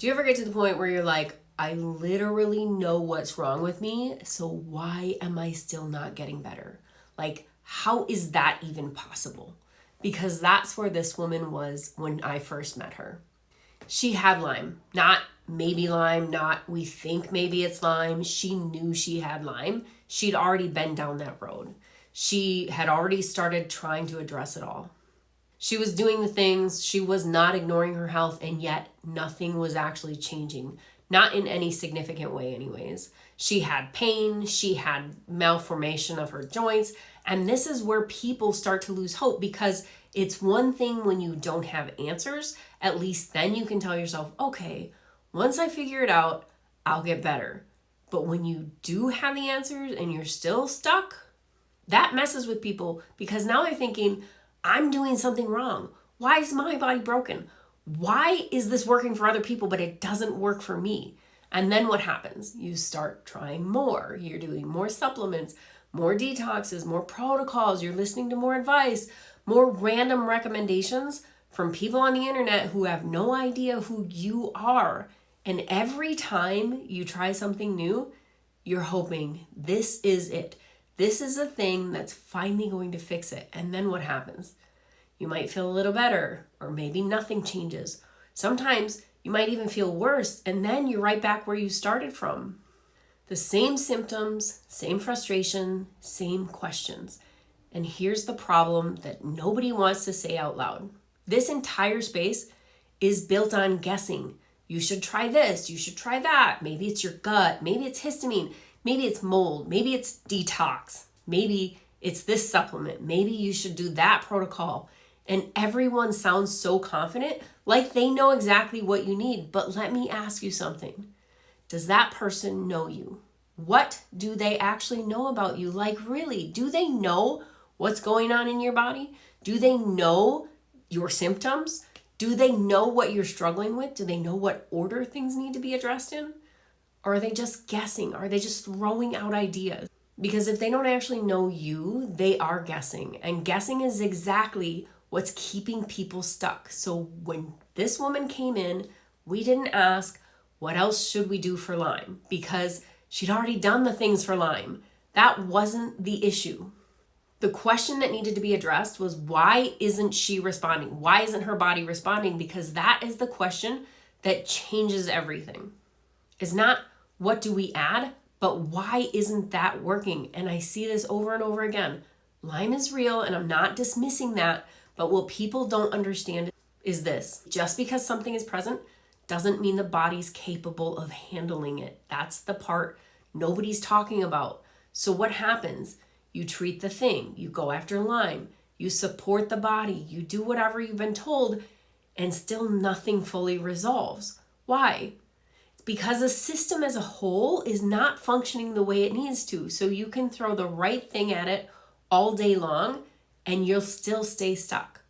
Do you ever get to the point where you're like, I literally know what's wrong with me, so why am I still not getting better? Like, how is that even possible? Because that's where this woman was when I first met her. She had Lyme, not maybe Lyme, not we think maybe it's Lyme. She knew she had Lyme. She'd already been down that road. She had already started trying to address it all. She was doing the things, she was not ignoring her health, and yet nothing was actually changing. Not in any significant way anyways. She had pain, she had malformation of her joints, and this is where people start to lose hope, because it's one thing when you don't have answers. At least then you can tell yourself, okay, once I figure it out, I'll get better. But when you do have the answers and you're still stuck, that messes with people, because now they're thinking, I'm doing something wrong. Why is my body broken? Why is this working for other people, but it doesn't work for me? And then what happens? You start trying more. You're doing more supplements, more detoxes, more protocols. You're listening to more advice, more random recommendations from people on the internet who have no idea who you are. And every time you try something new, you're hoping this is it. This is a thing that's finally going to fix it. And then what happens? You might feel a little better, or maybe nothing changes. Sometimes you might even feel worse, and then you're right back where you started from. The same symptoms, same frustration, same questions. And here's the problem that nobody wants to say out loud. This entire space is built on guessing. You should try this, you should try that. Maybe it's your gut, maybe it's histamine. Maybe it's mold, maybe it's detox, maybe it's this supplement, maybe you should do that protocol. And everyone sounds so confident, like they know exactly what you need. But let me ask you something. Does that person know you? What do they actually know about you? Like, really, do they know what's going on in your body? Do they know your symptoms? Do they know what you're struggling with? Do they know what order things need to be addressed in? Or are they just guessing? Are they just throwing out ideas? Because if they don't actually know you, they are guessing. And guessing is exactly what's keeping people stuck. So when this woman came in, we didn't ask, what else should we do for Lyme? Because she'd already done the things for Lyme. That wasn't the issue. The question that needed to be addressed was, why isn't she responding? Why isn't her body responding? Because that is the question that changes everything. It's not, what do we add? But why isn't that working? And I see this over and over again. Lyme is real, and I'm not dismissing that. But what people don't understand is this. Just because something is present doesn't mean the body's capable of handling it. That's the part nobody's talking about. So what happens? You treat the thing. You go after Lyme. You support the body. You do whatever you've been told, and still nothing fully resolves. Why? Because the system as a whole is not functioning the way it needs to. So you can throw the right thing at it all day long and you'll still stay stuck.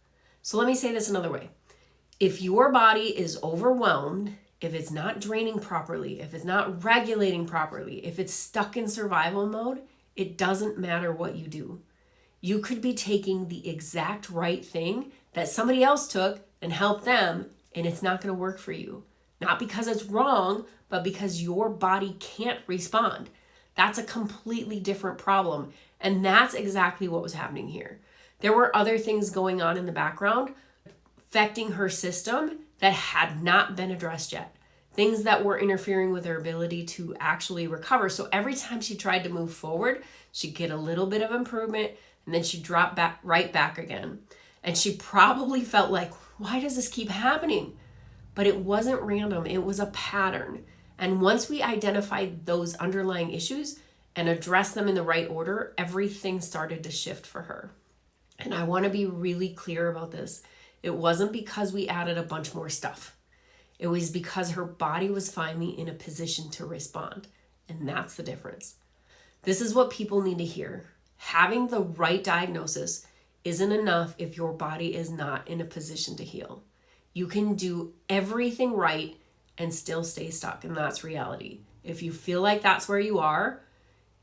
So let me say this another way. If your body is overwhelmed, if it's not draining properly, if it's not regulating properly, if it's stuck in survival mode, it doesn't matter what you do. You could be taking the exact right thing that somebody else took and helped them, and it's not going to work for you. Not because it's wrong, but because your body can't respond. That's a completely different problem. And that's exactly what was happening here. There were other things going on in the background affecting her system that had not been addressed yet. Things that were interfering with her ability to actually recover. So every time she tried to move forward, she'd get a little bit of improvement and then she'd drop back right back again. And she probably felt like, why does this keep happening? But it wasn't random, it was a pattern. And once we identified those underlying issues and addressed them in the right order, everything started to shift for her. And I want to be really clear about this. It wasn't because we added a bunch more stuff. It was because her body was finally in a position to respond. And that's the difference. This is what people need to hear. Having the right diagnosis isn't enough if your body is not in a position to heal. You can do everything right and still stay stuck, and that's reality. If you feel like that's where you are,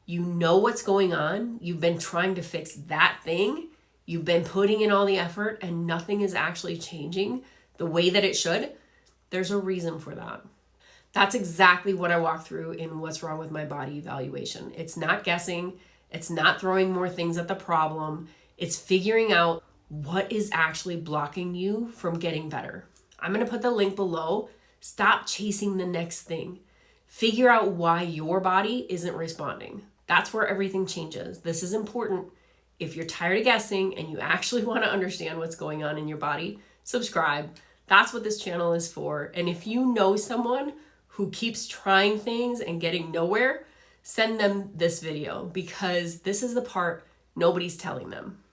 you know what's going on, you've been trying to fix that thing, you've been putting in all the effort, and nothing is actually changing the way that it should, there's a reason for that. That's exactly what I walk through in What's Wrong with My Body evaluation. It's not guessing, it's not throwing more things at the problem, it's figuring out what is actually blocking you from getting better. I'm going to put the link below. Stop chasing the next thing. Figure out why your body isn't responding. That's where everything changes. This is important. If you're tired of guessing and you actually want to understand what's going on in your body, subscribe. That's what this channel is for. And if you know someone who keeps trying things and getting nowhere, send them this video, because this is the part nobody's telling them.